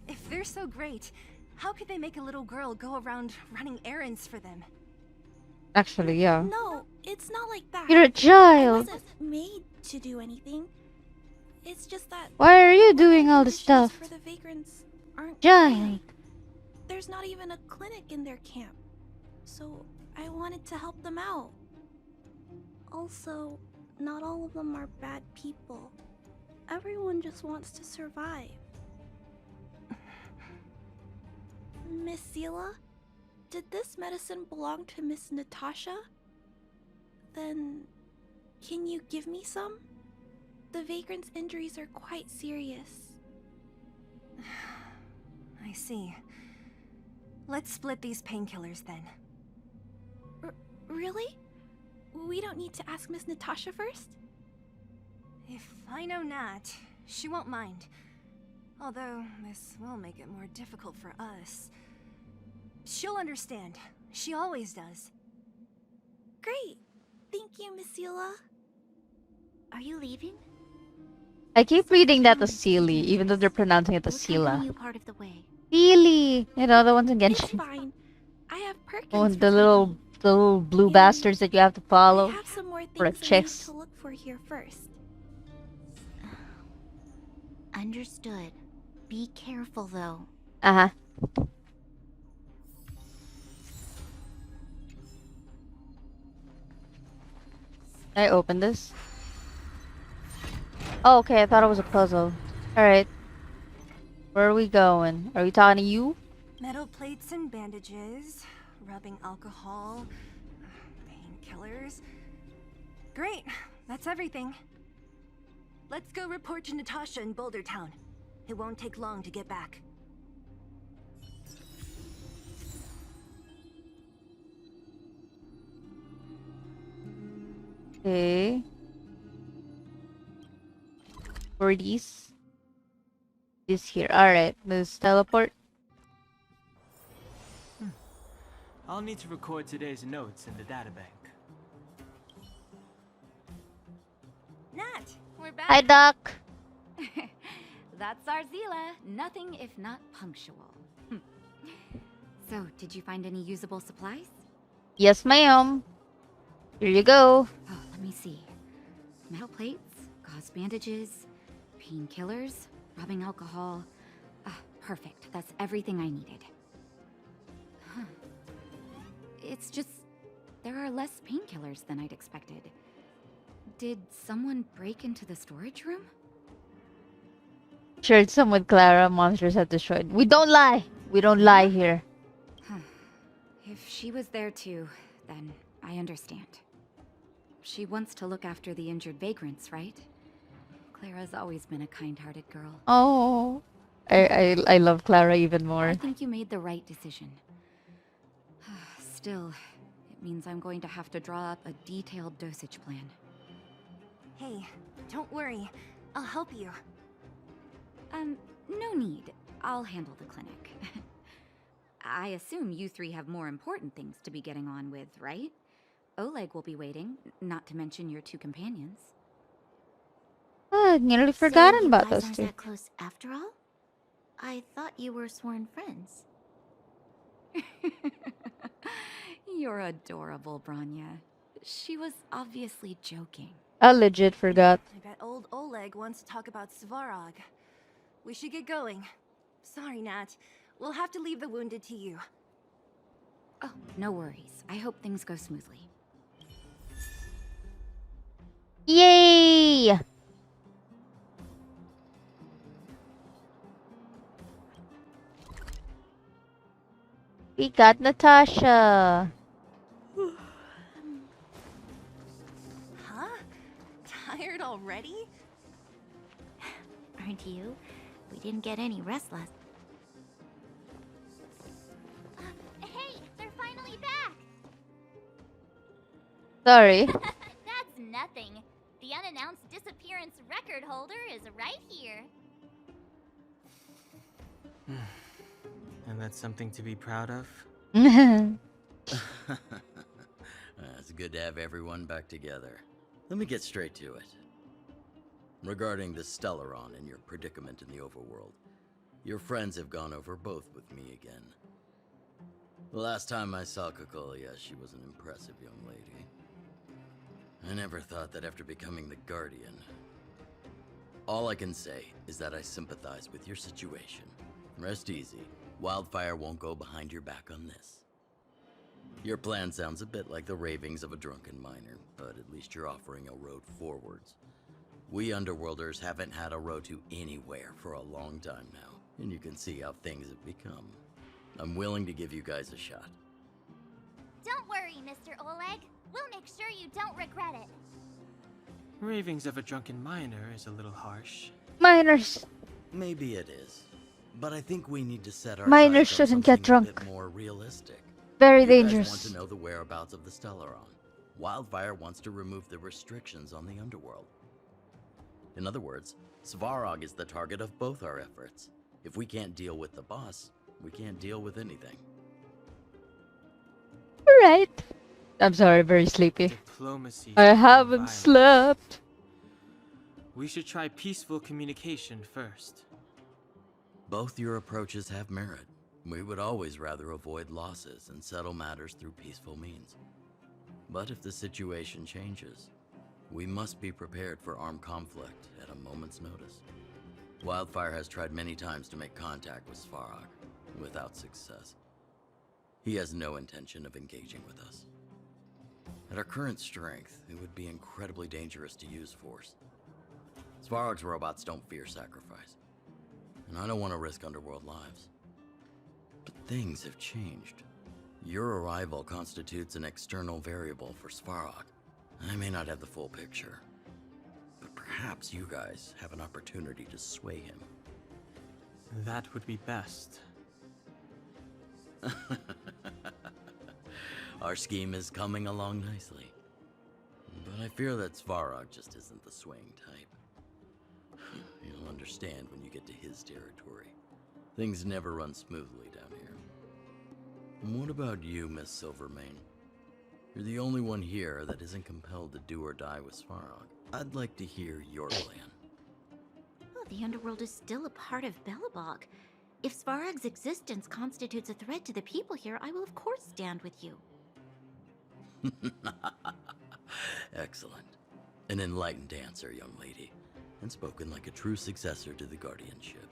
If they're so great, How could they make a little girl go around running errands for them? Actually, yeah. No, it's not like that. You're a I child. wasn't made to do anything. It's just that Why are you the doing working all this conditions stuff? for the vagrants aren't Child. great. There's not even a clinic in their camp. So I wanted to help them out. Also, not all of them are bad people. Everyone just wants to survive. Miss Zila, did this medicine belong to Miss Natasha? Then, can you give me some? The vagrant's injuries are quite serious. I see. Let's split these painkillers then. Really? We don't need to ask Miss Natasha first? If I know Nat, she won't mind. Although, this will make it more difficult for us. She'll understand. She always does. Great. Thank you, Miss Zila. Are you leaving? I keep reading that as Sealy, even though they're pronouncing it as We'll accompany Sila. you part of the way. Sealy! You know, the ones in It's Genshin. fine. I have Perkins Oh, for the little blue And bastards that you have to I follow. have some more For a things I need chicks. to look for here first. Understood. Be careful, though. Uh-huh. Can I open this? Oh, okay, I thought it was a puzzle. Alright. Where are we going? Are we talking to you? Metal plates and bandages, rubbing alcohol, painkillers. Great, that's everything. Let's go report to Natasha in Boulder Town. It won't take long to get back. Okay. For these. This here. Alright, let's teleport. I'll need to record today's notes in the databank. Nat, we're back. Hi, Doc. That's our Zila. Nothing if not punctual. So, did you find any usable supplies? Yes, ma'am. Here you go. Oh, let me see. Metal plates, gauze bandages, painkillers, rubbing alcohol. Perfect. That's everything I needed. Huh. It's just, there are less painkillers than I'd expected. Did someone break into the storage room? Shared some with Clara. Monsters have destroyed. We don't lie. We don't lie here. If she was there too, then I understand. She wants to look after the injured vagrants, right? Clara's always been a kind-hearted girl. Oh, I love Clara even more. I think you made the right decision. Still, it means I'm going to have to draw up a detailed dosage plan. Hey, don't worry. I'll help you. No need. I'll handle the clinic. I assume you three have more important things to be getting on with, right? Oleg will be waiting, not to mention your two companions. I'd nearly forgotten So about you guys those aren't two. that close after all? I thought you were sworn friends. You're adorable, Branya. She was obviously joking. I legit forgot. I bet old Oleg wants to talk about Svarog. We should get going. Sorry, Nat. We'll have to leave the wounded to you. Oh, no worries. I hope things go smoothly. Yay! We got Natasha. Huh? Tired already? Aren't you? We didn't get any rest last. Hey, they're finally back! Sorry. That's nothing. The unannounced disappearance record holder is right here. And that's something to be proud of? It's good to have everyone back together. Let me get straight to it. Regarding the Stellaron and your predicament in the overworld, Your friends have gone over both with me again. The last time I saw Kokolia, she was an impressive young lady. I never thought that after becoming the Guardian. All I can say is that I sympathize with your situation. Rest easy. Wildfire won't go behind your back on this. Your plan sounds a bit like the ravings of a drunken miner, but at least you're offering a road forwards. We Underworlders haven't had a road to anywhere for a long time now, and you can see how things have become. I'm willing to give you guys a shot. Don't worry, Mr. Oleg. We'll make sure you don't regret it. Ravings of a drunken miner is a little harsh. Miners. Maybe it is, but I think we need to set our Miners sights on shouldn't get something a drunk. bit more realistic. Very You guys dangerous. want to know the whereabouts of the Stellaron. Wildfire wants to remove the restrictions on the underworld. In other words, Svarog is the target of both our efforts. If we can't deal with the boss, we can't deal with anything. Alright. I'm sorry, very sleepy. Diplomacy. I over haven't violence. slept. We should try peaceful communication first. Both your approaches have merit. We would always rather avoid losses and settle matters through peaceful means. But if the situation changes, we must be prepared for armed conflict at a moment's notice. Wildfire has tried many times to make contact with Svarog, without success. He has no intention of engaging with us. At our current strength, it would be incredibly dangerous to use force. Svarog's robots don't fear sacrifice, and I don't want to risk Underworld lives. But things have changed. Your arrival constitutes an external variable for Svarog. I may not have the full picture, but perhaps you guys have an opportunity to sway him. That would be best. Our scheme is coming along nicely, but I fear that Svarog just isn't the swaying type. You'll understand when you get to his territory. Things never run smoothly down here. And what about you, Miss Silvermane? You're the only one here that isn't compelled to do or die with Svarog. I'd like to hear your plan. Oh, the underworld is still a part of Belobog. If Svarog's existence constitutes a threat to the people here, I will of course stand with you. Excellent. An enlightened answer, young lady, and spoken like a true successor to the guardianship.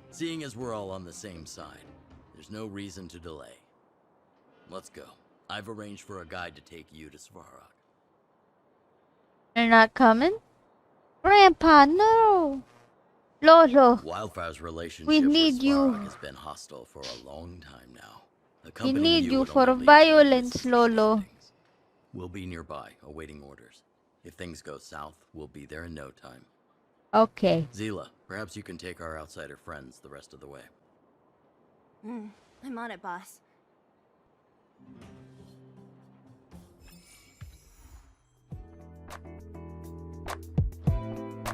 Seeing as we're all on the same side, there's no reason to delay. Let's go. I've arranged for a guide to take you to Svarog. You're not coming? Grandpa, no! Lolo, Wildfire's relationship we with need you. Svarog has been hosile for a long time now. We Accompanying need you would for only lead to violence, Lolo. misunderstandings. We'll be nearby, awaiting orders. If things go south, we'll be there in no time. Okay. Zila, perhaps you can take our outsider friends the rest of the way. I'm on it, boss.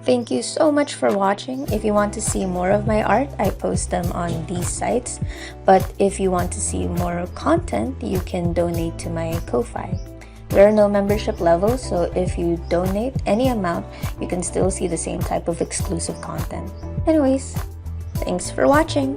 Thank you so much for watching. If you want to see more of my art, I post them on these sites. But if you want to see more content, you can donate to my Ko-Fi. There are no membership levels, so if you donate any amount, you can still see the same type of exclusive content. Anyways, thanks for watching!